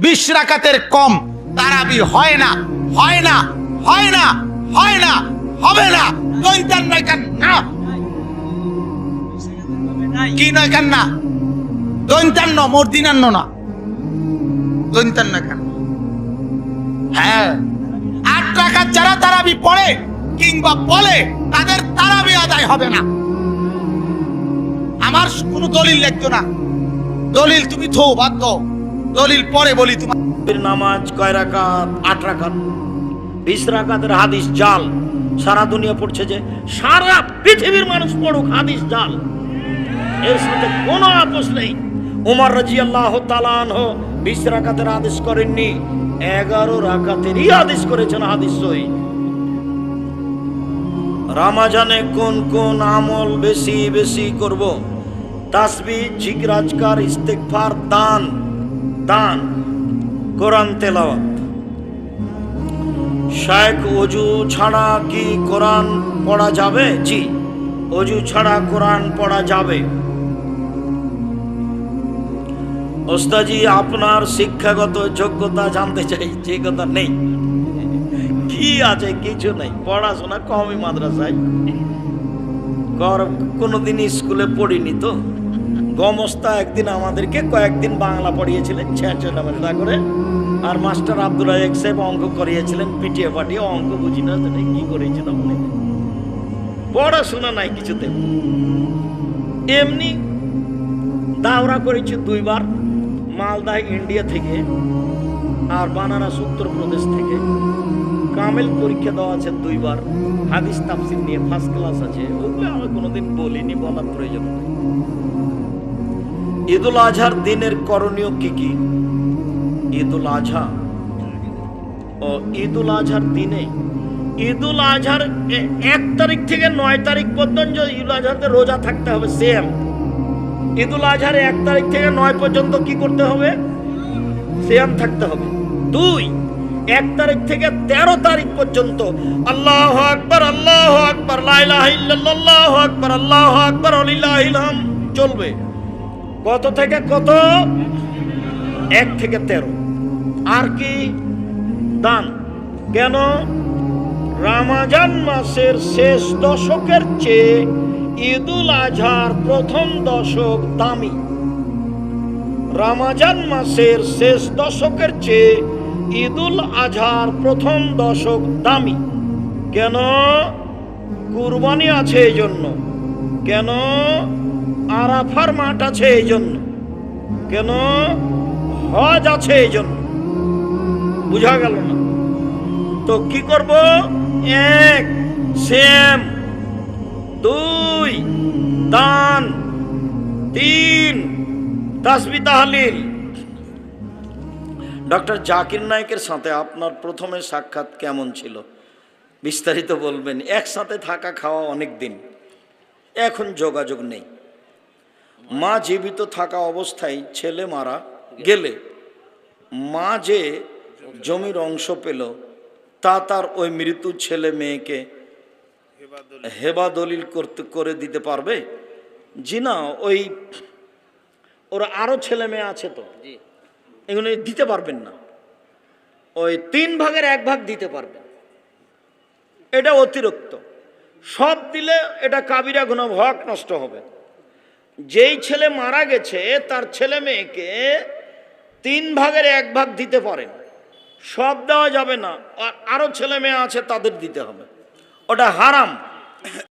20 রাকাতের কম তারাবি হয় না, হয় না, হয় না, হয় না, হবে না। দৈন্তান নয় কেন না? কি নয় কেন না? দৈন্তান্ন মর্দিনান্ন না, দৈন্তান্ন কেন? হ্যাঁ, 8 রাকাত যারা তারাবি পড়ে কিংবা বলে তাদের তারাবি আদায় হবে না। আমার কোনো দলিল লিখতো না, দলিল তুমি থো বাদ দাও, দলিল পরে বলি। তোমার নামাজ কয় রাকাত? 8 রাকাত। 20 রাকাতের হাদিস জাল, সারা দুনিয়া পড়ছে, যে সারা পৃথিবীর মানুষ পড়ুক, হাদিস জাল, এর সাথে কোনো আপোষ নেই। ওমর রাদিয়াল্লাহু তাআলা আনহু 20 রাকাতের আদেশ করেননি, 11 রাকাতেরই আদেশ করেছেন, হাদিস সহিহ। রমজানে কোন কোন আমল বেশি বেশি করব? তাসবিহ, জিকির, আজকার, ইস্তেগফার, দান, কোরআন তেলাওয়াত। শায়েখ, ওযু ছাড়া কি কোরআন পড়া যাবে? জি, ওযু ছাড়া কোরআন পড়া যাবে। ওস্তাজি, আপনার শিক্ষাগত যোগ্যতা জানতে চাই। যে কথা নেই, কি আছে? কিছু নেই, পড়াশোনা কমই মাদ্রাসায়, কোনোদিন স্কুলে পড়িনি তো। গমস্তা একদিন আমাদেরকে কয়েকদিন বাংলা পড়িয়েছিলেন ছেঁচা করে, আর মাস্টার আব্দুল রাজ্জাক সাহেব অঙ্ক করিয়েছিলেন পিটিয়ে পাটিয়ে, অঙ্ক বুঝি না কি করেছিল মনে নেই। পড়াশোনা নাই কিছুতে। এমনি দাওরা করেছি 2 বার, মালদা ইন্ডিয়া থেকে আর বানারস উত্তরপ্রদেশ থেকে। কামেল পরীক্ষা দেওয়া আছে 2 বার, হাদিস তাফসীর নিয়ে ফার্স্ট ক্লাস আছে। ওগুলো আমি কোনোদিন বলিনি, বলার প্রয়োজন নেই। ঈদুল আজহার দিনের করণীয় কি কি? ঈদুল আজহা ও ঈদুল আজহার দিনে, ঈদুল আজহার 1 তারিখ থেকে 9 তারিখ পর্যন্ত ঈদুল আজহাতে রোজা থাকতে হবে সেম। ঈদুল আজহার 1 তারিখ থেকে 9 পর্যন্ত কি করতে হবে? সিয়াম থাকতে হবে। 2, 1 তারিখ থেকে 13 তারিখ পর্যন্ত আল্লাহু আকবার, আল্লাহু আকবার, লা ইলাহা ইল্লাল্লাহ, আল্লাহু আকবার, আল্লাহু আকবার, লিল্লাহিল হামদ চলবে। কত থেকে কত? 1 থেকে 13। আর কি? দান। কেন? রমজান মাসের শেষ দশকের চেয়ে ঈদুল আজহার প্রথম দশক দামি। রমজান মাসের শেষ দশকের চেয়ে ঈদুল আজহার প্রথম দশক দামি। কেন? কুরবানি আছে এই জন্য। কেন? আরাফার মাঠ আছে এই জন্য। কেন? হজ আছে এই জন্য। বুঝা গেল না? তো কি করব? 1 সিয়াম, 2 দান, 3 তাসবিহ তাহলিল। ডক্টর জাকির নায়েকের সাথে আপনার প্রথমে সাক্ষাৎ কেমন ছিল? বিস্তারিত বলবেন। একসাথে থাকা খাওয়া অনেক দিন, এখন যোগাযোগ নেই। মা জীবিত থাকা অবস্থায় ছেলে মারা গেলে মা যে জমির অংশ পেল তা তার ওই মৃত্যু ছেলে মেয়েকে হেবা দলিল করে দিতে পারবে? জি না, ওই ওরা আরো ছেলে মেয়ে আছে তো, এগুলো দিতে পারবেন না। ওই 3 ভাগের 1 ভাগ দিতে পারবেন, এটা অতিরিক্ত। সব দিলে এটা কাবিরা গুনাহ, হক নষ্ট হবে। যেই ছেলে মারা গেছে তার ছেলে মেয়েকে 3 ভাগের 1 ভাগ দিতে পারেন, সব দেওয়া যাবে না। আর আরো ছেলে মেয়ে আছে তাদের দিতে হবে, ওটা হারাম।